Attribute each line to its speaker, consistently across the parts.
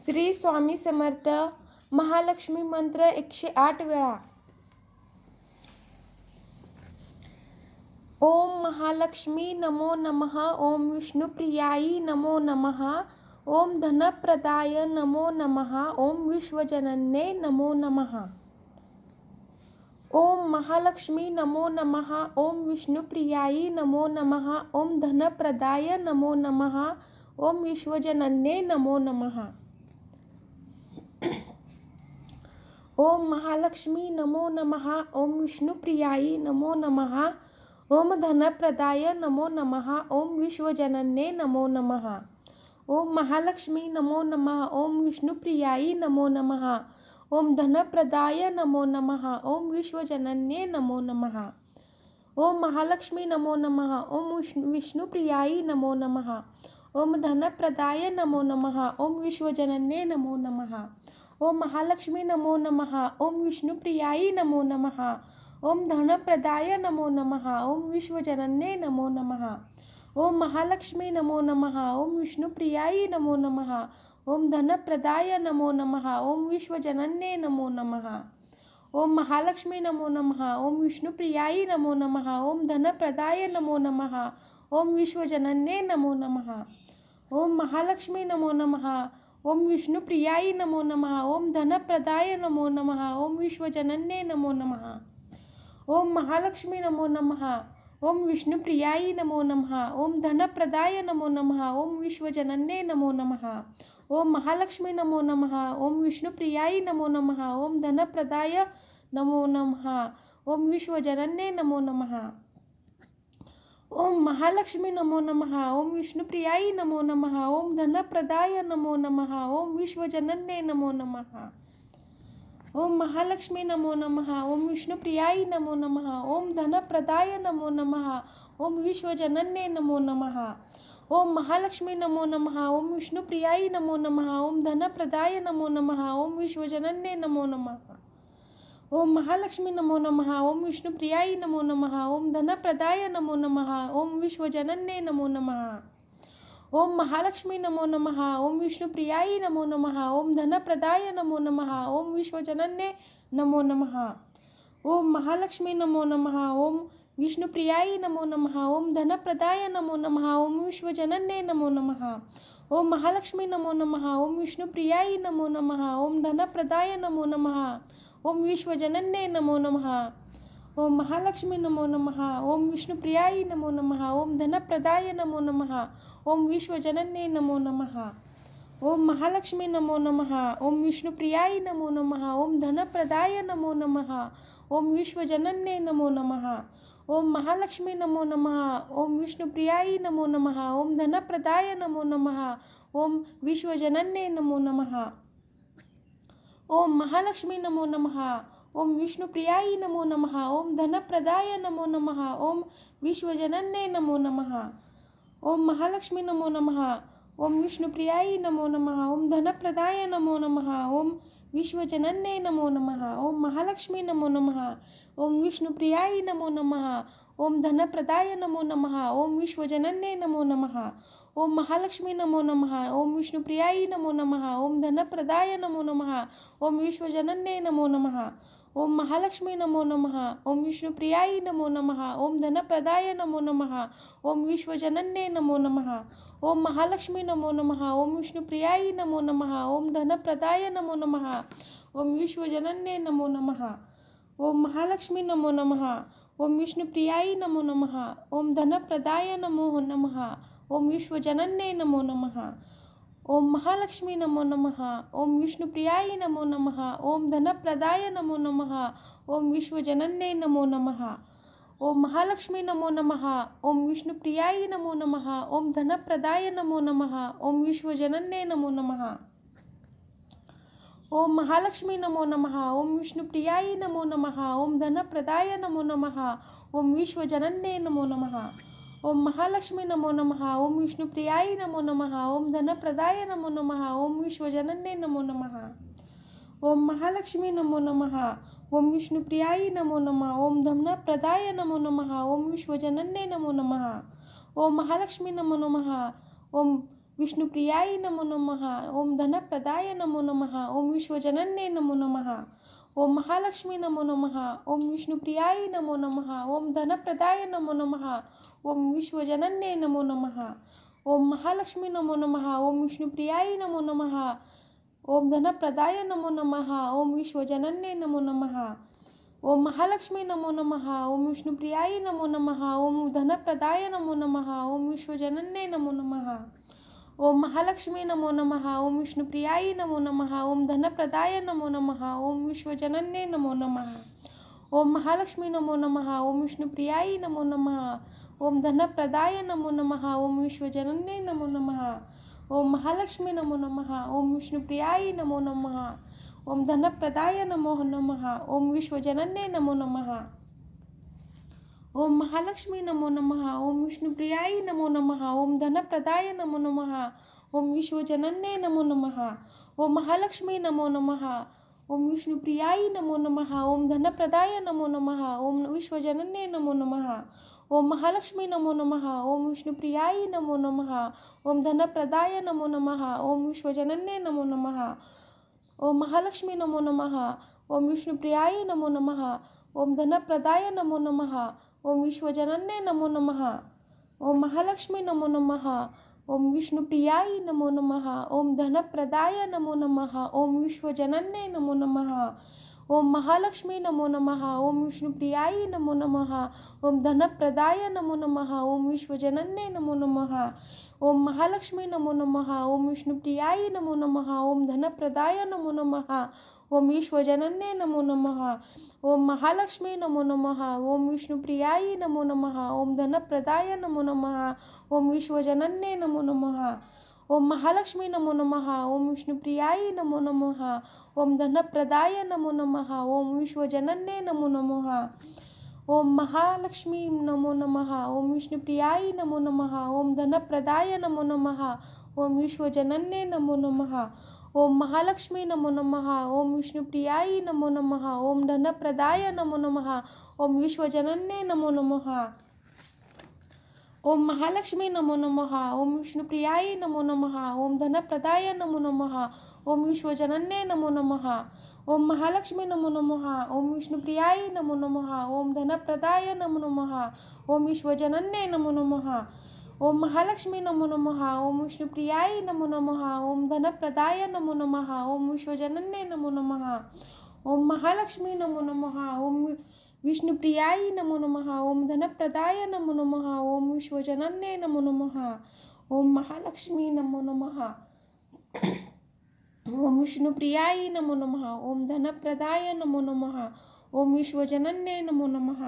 Speaker 1: श्री स्वामी समर्थ. महालक्ष्मी मंत्र 108 वेळा. ओम महालक्ष्मी नमो नमः. ओम विष्णुप्रियाई नमो नमः. ओम धनप्रदाय नमो नमः. ओम विश्वजनन्ये नमो नमः. ओम महालक्ष्मी नमो नमः. ओम विष्णुप्रियाई नमो नमः. ओम धनप्रदाय नमो नमः. ओम विश्वजनन्ये नमो नमः. ओम महालक्ष्मी नमो नमः. ओम विष्णुप्रियाई नमो नमः. ओम धनप्रदाय नमो नमः. ओम विश्वजनन्ये नमो नमः. ओम महालक्ष्मी नमो नमः. ओम विष्णुप्रियाई नमो नमः. ओम धनप्रदाय नमो नमः. ओम विश्वजनन्ये नमो नमः. ओम महालक्ष्मी नमो नमः. ओम विष्णुप्रियाई नमो नमः. ओम धनप्रदाय नमो नमः. ओम विश्वजनन्ये नमो नमः. ओम महालक्ष्मी नमो नमः. ओम विष्णुप्रियाई नमो नमः. ओम धनप्रदाय नमो नमः. ओम विश्वजनन्ये नमो नमः. ओम महालक्ष्मी नमो नमः. ओम विष्णुप्रियाई नमो नमः. ओम धनप्रदाय नमो नमः. ओम विश्वजनन्ये नमो नमः. ओम महालक्ष्मी नमो नमः. ओम विष्णुप्रियाई नमो नमः. ओम धनप्रदाय नमो नमः. ओम विश्वजनन्ये नमो नमः. ओम महालक्ष्मी नमो नमः. ओम विष्णुप्रियाई नमो नमः. ओम धनप्रदाय नमो नमः. ओम विश्वजनन्ये नमो नमः. ओम महालक्ष्मी नमो नमः. ओम विष्णुप्रियाई नमो नमः. ओम धनप्रदाय नमो नमः. ओम विश्वजनन्ये नमो नमः. ओम महालक्ष्मी नमो नमः. ओम विष्णुप्रियाई नमो नमः. ओम धनप्रदाय नमो नमः. ओम विश्वजनन्ये नमो नमः. ओम महालक्ष्मी नमो नमः. ओम विष्णुप्रियाई नमो नमः. ओम धनप्रदाय नमो नमः. ओम विश्वजनन्ये नमो नमः. ओम महालक्ष्मी नमो नमः. ओम विष्णुप्रियाई नमो नमः. ओम धनप्रदाय नमो नमः. ओम विश्वजनन्ये नमो नमः. ओम महालक्ष्मी नमो नमः. ओम विष्णुप्रियाई नमो नमः. ओम धनप्रदाय नमो नमः. ओम विश्वजनन्ये नमो नमः. ओम महालक्ष्मी नमो नमः. ओम विष्णुप्रियाई नमो नमः. ओम धनप्रदाय नमो नमः. ओम विश्वजनन्ये नमो नमः. ओम महालक्ष्मी नमो नमः. ओम विष्णुप्रियाई नमो नमः. ओम धनप्रदाय नमो नमः. ओम विश्वजनन्ये नमो नमः. ओम महालक्ष्मी नमो नमः. ओम विष्णुप्रियाई नमो नमः. ओम धनप्रदाय नमो नमः. ओम विश्वजनन्ये नमो नमः. ओम महालक्ष्मी नमो नमः. ओम विष्णुप्रियाई नमो नमः. ओम धनप्रदाय नमो नमः. ओम विश्वजनन्ये नमो नमः. ओम महालक्ष्मी नमो नमः. ओम विष्णुप्रियाई नमो नमः. ओम धनप्रदाय नमो नमः. ओम विश्वजनन्ये नमो नमः. ओम महालक्ष्मी नमो नमः. ओम विष्णुप्रियाई नमो नमः. ओम धनप्रदाय नमो नमः. ओम विश्वजनन्ये नमो नमः. ओम महालक्ष्मी नमो नमः. ओम विष्णुप्रियाई नमो नमः. ओम धनप्रदाय नमो नमः. ओम विश्वजनन्ये नमो नमः. ओम महालक्ष्मी नमो नमः. ओम विष्णुप्रियाई नमो नमः. ओम धनप्रदाय नमो नमः. ओम विश्वजनन्ये नमो नमः. ओम महालक्ष्मी नमो नमः. ओम विष्णुप्रियाई नमो नमः. ओम धनप्रदाय नमो नमः. ओम विश्वजनन्ये नमो नमः. ओम महालक्ष्मी नमो नमः. ओम विष्णुप्रियाई नमो नमः. ओम धनप्रदाय नमो नमः. ओम विश्वजनन्ये नमो नमः. ओम महालक्ष्मी नमो नमः. ओम विष्णुप्रियाई नमो नमः. ओम धनप्रदाय नमो नमः. ओम विश्वजनन्ये नमो नमः. ओम महालक्ष्मी नमो नमः. ओम विष्णुप्रियाई नमो नमः. ओम धनप्रदाय नमो नमः. ओम विश्वजनन्ये नमो नमः. ओम महालक्ष्मी नमो नमः. ओम विष्णुप्रियाई नमो नमः. ओम धनप्रदाय नमो नमः. ओम विश्वजनन्ये नमो नमः. ओम महालक्ष्मी नमो नमः. ओम विष्णुप्रियाई नमो नमः. ओम धनप्रदाय नमो नमः. ओम विश्वजनन्ये नमो नमः. ओम महालक्ष्मी नमो नमः. ओम विष्णुप्रियाई नमो नमः. ओम धनप्रदाय नमो नमः. ओम विश्वजनन्ये नमो नमः. ओम महालक्ष्मी नमो नमः. ओम विष्णुप्रियाई नमो नमः. ओम धनप्रदाय नमो नमः. ओम विश्वजनन्ये नमो नमः. ओम महालक्ष्मी नमो नमः. ओम विष्णुप्रियाई नमो नमः. ओम धनप्रदाय नमो नमः. ओम विश्वजनन्ये नमो नमः. ओम महालक्ष्मी नमो नमः. ओम विष्णुप्रियाई नमो नमः. ओम धनप्रदाय नमो नमः. ओम विश्वजनन्ये नमो नमः. ओम महालक्ष्मी नमो नमः. ओम विष्णुप्रियाई नमो नमः. ओम धनप्रदाय नमो नमः. ओम विश्वजनन्ये नमो नमः. ओम महालक्ष्मी नमो नमः. ओम विष्णुप्रियाय नमो नमः। ओम धनप्रदाय नमो नमः। ओम विश्वजनन्ये नमो नमः। ओम महालक्ष्मी नमो नमः। ओम विष्णुप्रियाय नमो नमः। ओम धनप्रदाय नमो नमः। ओम विश्वजनन्ये नमो नमः। ओम महालक्ष्मी नमो नमः। ओम विष्णुप्रियाय नमो नमः। ओम धनप्रदाय नमो नमः। ओम विश्वजनन्ये नमो नमः। ओम महालक्ष्मी नमो नमः। ओम विष्णुप्रियाय नमो नमः। ओम धनप्रदाय नमो नमः। ओम विश्वजनन्ये नमो नमः। ओम महालक्ष्मी नमो नमः। ओम विष्णुप्रियाय नमो नमः। ओम धनप्रदाय नमो नमः। ओम विश्वजनन्ये नमो नमः। ओम महालक्ष्मी नमो नमः। ओम विष्णुप्रियाय नमो नमः। ओम धनप्रदाय नमो नमः। ओम विश्वजनन्ये नमो नमः। ओम महालक्ष्मी नमो नमः। ओम विष्णुप्रियाय नमो नमः। ओम धनप्रदाय नमो नमः। ओम विश्वजनन्ये नमो नमः। ओम महालक्ष्मी नमो नमः। ओम विष्णुप्रियाय नमो नमः। ओम धनप्रदाय नमो नमः। ओम विश्वजनन्ये नमो नमः। ओम महालक्ष्मी नमो नमः। ओम विष्णुप्रियाय नमो नमः। ओम धनप्रदाय नमो नमः। ओम विश्वजनन्ये नमो नमः। ओम महालक्ष्मी नमो नमः। ओम विष्णुप्रियाय नमो नमः। ओम धनप्रदाय नमो नमः। ओम विश्वजनन्ये नमो नमः। ओम महालक्ष्मी नमो नमः। ओम विष्णुप्रियाय नमो नमः। ओम धनप्रदाय नमो नमः। ओम विश्वजनन्ये नमो नमः। ओम महालक्ष्मी नमो नमः। ओम विष्णुप्रियाय नमो नमः। ओम धनप्रदाय नमो नमः। ओम विश्वजनन्ये नमो नमः। ओम महालक्ष्मी नमो नमः। ओम विष्णुप्रियाय नमो नमः। ओम धनप्रदाय नमो नमः। ओम विश्वजनन्ये नमो नमः। ओम महालक्ष्मी नमो नमः। ओम विष्णुप्रियाय नमो नमः। ओम धनप्रदाय नमो नमः। ओम विश्वजनन्ये नमो नमः। ओम महालक्ष्मी नमो नमः। ओम विष्णुप्रियाय नमो नमः। ओम धनप्रदाय नमो नमः। ओम विश्वजनन्ये नमो नमः। ओम महालक्ष्मी नमो नमः। ओम विष्णुप्रियाय नमो नमः। ओम धनप्रदाय नमो नमः। ओम विश्वजनन्ये नमो नमः। ओम महालक्ष्मी नमो नमः। ओम विष्णुप्रियाय नमो नमः। ओम धनप्रदाय नमो नमः। ओम विश्वजनन्ये नमो नमः। ओम महालक्ष्मी नमो नमः। ओम विष्णुप्रियाय नमो नमः। ओम धनप्रदाय नमो नमः। ओम विश्वजनन्ये नमो नमः। ओम महालक्ष्मी नमो नमः। ओम विष्णुप्रियाय नमो नमः। ओम धनप्रदाय नमो नमः। ओम विश्वजनन्ये नमो नमः। ओम महालक्ष्मी नमो नमः। ओम विष्णुप्रियाय नमो नमः। ओम धनप्रदाय नमो नमः। ओम विश्वजनन्ये नमो नमः। ओम महालक्ष्मी नमो नमः। ओम विष्णुप्रियाय नमो नमः। ओम धनप्रदाय नमो नमः। ओम विश्वजनन्ये नमो नमः। ओम महालक्ष्मी नमो नमः। ओम विष्णुप्रियाय नमो नमः। ओम धनप्रदाय नमो नमः। ओम विश्वजनन्ये नमो नमः। ओम महालक्ष्मी नमो नमः। ओम विष्णुप्रियाय नमो नमः। ओम धनप्रदाय नमो नमः। ओम विश्वजनन्ये नमो नमः।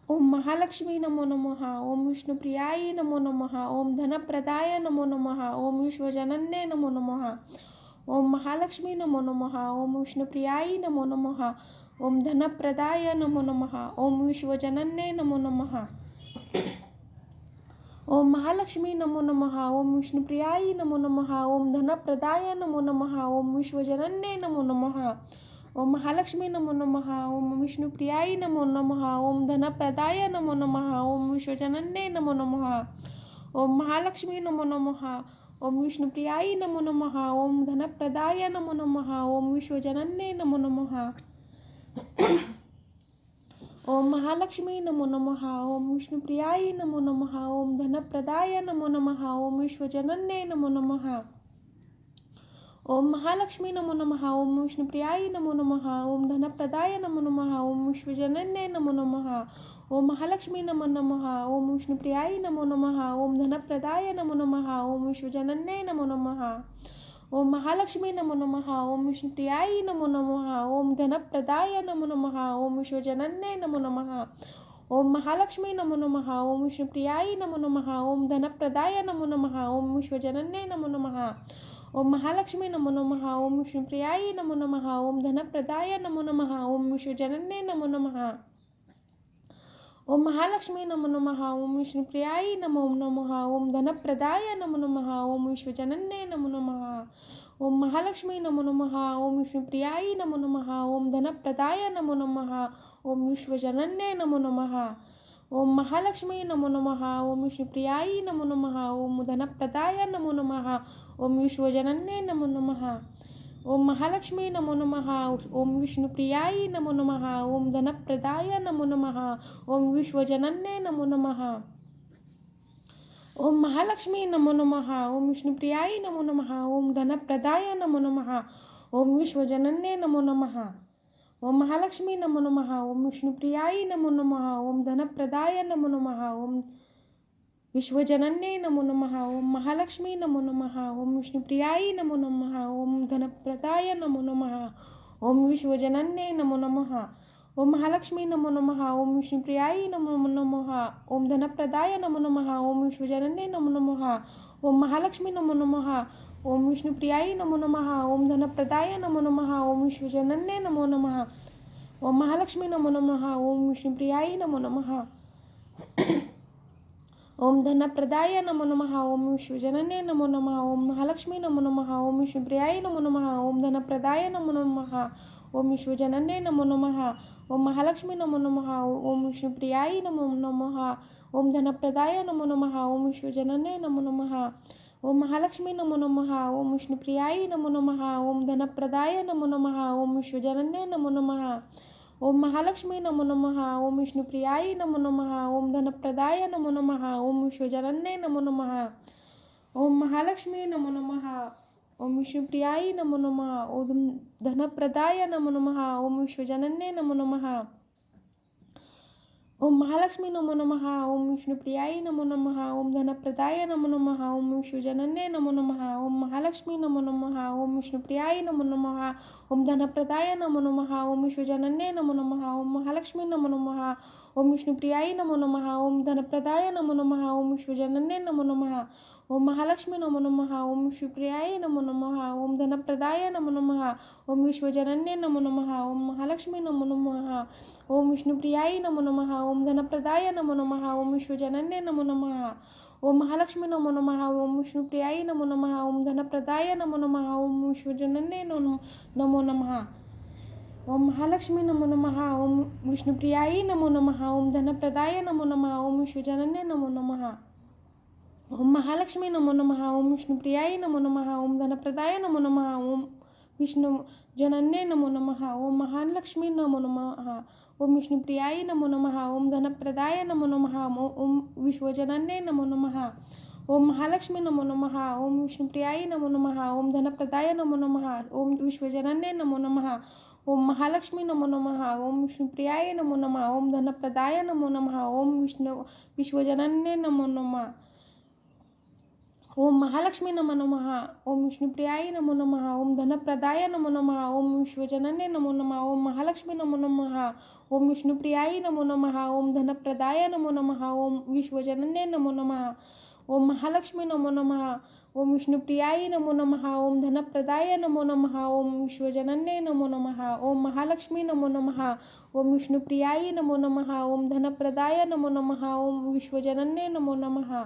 Speaker 1: ओम महालक्ष्मी नमो नमः। ओम विष्णुप्रियाय नमो नमः। ओम धनप्रदाय नमो नमः। ओम विश्वजनन्ये नमो नमः। ओम महालक्ष्मी नमो नमः। ओम विष्णुप्रियाय नमो नमः। ओम धनप्रदाय नमो नमः। ओम विश्वजनन्ये नमो नमः। ओम महालक्ष्मी नमो नमः। ओम विष्णुप्रियाय नमो नमः। ओम धनप्रदाय नमो नमः। ओम विश्वजनन्ये नमो नमः। ओम महालक्ष्मी नमो नमः। ओम विष्णुप्रियाय नमो नमः। ओम धनप्रदाय नमो नमः। ओम विश्वजनन्ये नमो नमः। ओम महालक्ष्मी नमो नमः। ओम विष्णुप्रियाय नमो नमः। ओम धनप्रदाय नमो नमः। ओम विश्वजनन्ये नमो नमः। ओम महालक्ष्मी नमो नमः। ओम विष्णुप्रियाय नमो नमः। ओम धनप्रदाय नमो नमः। ओम विश्वजनन्ये नमो नमः। ओम महालक्ष्मी नमो नमः। ओम विष्णुप्रियाय नमो नमः। ओम धनप्रदाय नमो नमः। ओम विश्वजनन्ये नमो नमः। ओम महालक्ष्मी नमो नमः। ओम विष्णुप्रियाय नमो नमः। ओम धनप्रदाय नमो नमः। ओम विश्वजनन्ये नमो नमः। ओम महालक्ष्मी नमो नमः। ओम विष्णुप्रियाय नमो नमः। ओम धनप्रदाय नमो नमः। ओम विश्वजनन्ये नमो नमः। ओम महालक्ष्मी नमो नमः। ओम विष्णुप्रियाय नमो नमः। ओम धनप्रदाय नमो नमः। ओम विश्वजनन्ये नमो नमः। ओम महालक्ष्मी नमो नमः। ओम विष्णुप्रियाय नमो नमः। ओम धनप्रदाय नमो नमः। ओम विश्वजनन्ये नमो नमः। ओम महालक्ष्मी नमो नमः। ओम विष्णुप्रियाय नमो नमः। ओम धनप्रदाय नमो नमः। ओम विश्वजनन्ये नमो नमः। ओम महालक्ष्मी नमो नमः। ओम विष्णुप्रियाय नमो नमः। ओम धनप्रदाय नमो नमः। ओम विश्वजनन्ये नमो नमः। ओम महालक्ष्मी नमो नमः। ओम विष्णुप्रियाय नमो नमः। ओम धनप्रदाय नमो नमः। ओम विश्वजनन्ये नमो नमः। ओम महालक्ष्मी नमो नमः। ओम विष्णुप्रियाय नमो नमः। ओम धनप्रदाय नमो नमः। ओम विश्वजनन्ये नमो नमः। ओम महालक्ष्मी नमो नमः। ओम विष्णुप्रियाय नमो नमः। ओम धनप्रदाय नमो नमः। ओम विश्वजनन्ये नमो नमः। ओम महालक्ष्मी नमो नमः। ओम विष्णुप्रियाय नमो नमः। ओम धनप्रदाय नमो नमः। ओम विश्वजनन्ये नमो नमः। ओम महालक्ष्मी नमो नमः। ओम विष्णुप्रियाय नमो नमः। ओम धनप्रदाय नमो नमः। ओम विश्वजनन्ये नमो नमः। ओम महालक्ष्मी नमो नमः। ओम विष्णुप्रियाय नमो नमः। ओम धनप्रदाय नमो नमः। ओम विश्वजनन्ये नमो नमः। ओम महालक्ष्मी नमो नमः। ओम विष्णुप्रियाय नमो नमः। ओम धनप्रदाय नमो नमः। ओम विश्वजनन्ये नमो नमः। ओम महालक्ष्मी नमो नमः। ओम विष्णुप्रियाय नमो नमः। ओम धनप्रदाय नमो नमः। ओम विश्वजनन्ये नमो नमः। ओम महालक्ष्मी नमो नमः। ओम विष्णुप्रियाय नमो नमः। ओम धनप्रदाय नमो नमः। ओम विश्वजनन्ये नमो नमः। ओम महालक्ष्मी नमो नमः। ओम विष्णुप्रियाय नमो नमः। ओम धनप्रदाय नमो नमः। ओम विश्वजनन्ये नमो नमः। ओम महालक्ष्मी नमो नमः। ओम विष्णुप्रियाय नमो नमः। ओम धनप्रदाय नमो नमः। ओम विश्वजनन्ये नमो नमः। ओम महालक्ष्मी नमो नमः। ओम विष्णुप्रियाय नमो नमः। ओम धनप्रदाय नमो नमः। ओम विश्वजनन्ये नमो नमः। ओम महालक्ष्मी नमो नमः। ओम विष्णुप्रियाय नमो नमः। ओम धनप्रदाय नमो नमः। ओम विश्वजनन्ये नमो नमः। ओम महालक्ष्मी नमो नमः। ओम विष्णुप्रियाय नमो नमः। ओम धनप्रदाय नमो नमः। ओम विश्वजनन्ये नमो नमः। ओम महालक्ष्मी नमो नमः। ओम विष्णुप्रियाय नमो नमः। ओम धनप्रदाय नमो नमः। ओम विश्वजनन्ये नमो नमः। ओम महालक्ष्मी नमो नमः। ओम विष्णुप्रियाय नमो नमः। ओम धनप्रदाय नमो नमः। ओम विश्वजनन्ये नमो नमः। ओम महालक्ष्मी नमो नमः। ओम विष्णुप्रियाय नमो नमः। ओम धनप्रदाय नमो नमः। ओम विश्वजनन्ये नमो नमः। ओम महालक्ष्मी नमो नमः। ओम विष्णुप्रियाय नमो नमः। ओम धनप्रदाय नमो नमः। ओम विश्वजनन्ये नमो नमः। ओम महालक्ष्मी नमो नमः। ओम विष्णुप्रियाय नमो नमः। ओम धनप्रदाय नमो नमः। ओम विश्वजनन्ये नमो नमः। ओम महालक्ष्मी नमो नमः। ओम विष्णुप्रियाय नमो नमः। ओम धनप्रदाय नमो नमः। ओम विश्वजनन्ये नमो नमः। ओम महालक्ष्मी नमो नमः। ओम विष्णुप्रियाय नमो नमः। ओम धनप्रदाय नमो नमः। ओम विष्णुजनन्ये नमो नमः। ओम महालक्ष्मी नमो नमः। ओम विष्णुप्रियाय नमो नमः। ओम धनप्रदाय नमो नमः। ओम विश्वजनन्ये नमो नमः। ओम महालक्ष्मी नमो नमः। ओम विष्णुप्रियाय नमो नमः। ओम धनप्रदाय नमो नमः। ओम विश्वजनन्ये नमो नमः। ओम महालक्ष्मी नमो नमः। ओम विष्णुप्रियाय नमो नमः। ओम धनप्रदाय नमो नमः। ओम विश्वजनन्ये नमो नमः। ओम महालक्ष्मी नमो नमः। ओम विष्णुप्रियाय नमो नमः। ओम धनप्रदाय नमो नमः। ओम विश्वजनन्ये नमो नमः। ओम महालक्ष्मी नमो नमः। ओम विष्णुप्रियाय नमो नमः। ओम धनप्रदाय नमो नमः। ओम विश्वजनन्ये नमो नमः। ओम महालक्ष्मी नमो नमः। ओम विष्णुप्रियाय नमो नमः। ओम धनप्रदाय नमो नमः। ओम विश्वजनन्ये नमो नमः। ओम महालक्ष्मी नमो नमः। ओम विष्णुप्रियाय नमो नमः। ओम धनप्रदाय नमो नमः। ओम विश्वजनन्ये नमो नमः। ओम महालक्ष्मी नमो नमः। ओम विष्णुप्रियाय नमो नमः। ओम धनप्रदाय नमो नमः। ओम विश्वजनन्ये नमो नमः।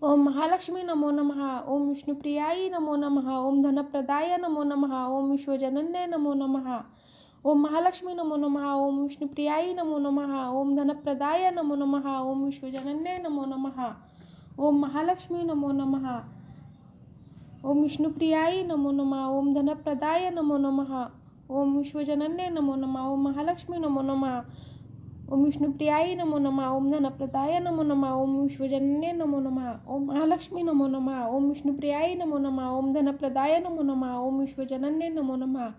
Speaker 1: ओम महालक्ष्मी नमो नमः। ओम विष्णुप्रियाय नमो नमः। ओम धनप्रदाय नमो नमः। ओम विश्वजनन्ये नमो नमः। ओम महालक्ष्मी नमो नमः। ओम विष्णुप्रियाय नमो नमः। ओम धनप्रदाय नमो नमः। ओम विश्वजनन्ये नमो नमः। ओम महालक्ष्मी नमो नमः। ओम विष्णुप्रियाय नमो नमः। ओम धनप्रदाय नमो नमः। ओम विश्वजनन्ये नमो नमः। ओम महालक्ष्मी नमो नमः। ओम विष्णुप्रियाय नमो नमः। ओम धनप्रदाय नमो नमः। ओम विश्वजनन्ये नमो नमः।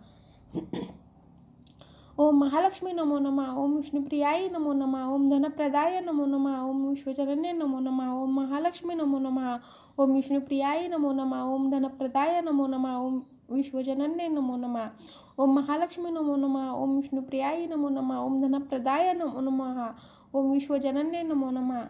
Speaker 1: ओम महालक्ष्मी नमो नमः। ओम विष्णुप्रियाय नमो नमः। ओम धनप्रदाय नमो नमः। ओम विश्वजनन्ये नमो नमः। ओम महालक्ष्मी नमो नमः। ओम विष्णुप्रियाय नमो नमः। ओम धनप्रदाय नमो नमः। ओम विश्वजनन्ये नमो नमः। ओम महालक्ष्मी नमो नमः। ओम विष्णुप्रियाय नमो नमः। ओम धनप्रदाय नमो नमः। ओम विश्वजनन्ये नमो नमः।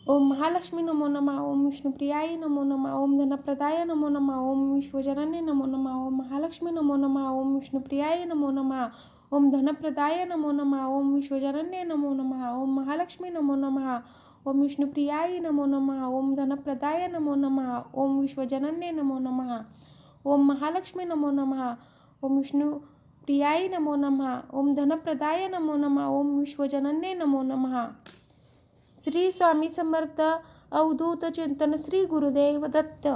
Speaker 1: ओम महालक्ष्मी नमो नमः। ओम विष्णुप्रियाय नमो नमः। ओम धनप्रदाय नमो नमः। ओम विश्वजनन्ये नमो नमः। ओम महालक्ष्मी नमो नमः। ओम विष्णुप्रियाय नमो नमः। ओम धनप्रदाय नमो नमः। ओम विश्वजनन्ये नमो नमः। ओम महालक्ष्मी नमो नमः। ओम विष्णुप्रियाय नमो नमः। ओम धनप्रदाय नमो नमः। ओम विश्वजनन्ये नमो नमः। ओम महालक्ष्मी नमो नमः। ओम विष्णुप्रियाय विष्णुप्रियाय नमो नमः. ओम धनप्रदाय नमो नमः. ओम विश्वजनन्ये नमो नमः. श्री स्वामी समर्थ. अवधूत चिंतन. श्री गुरुदेव दत्त.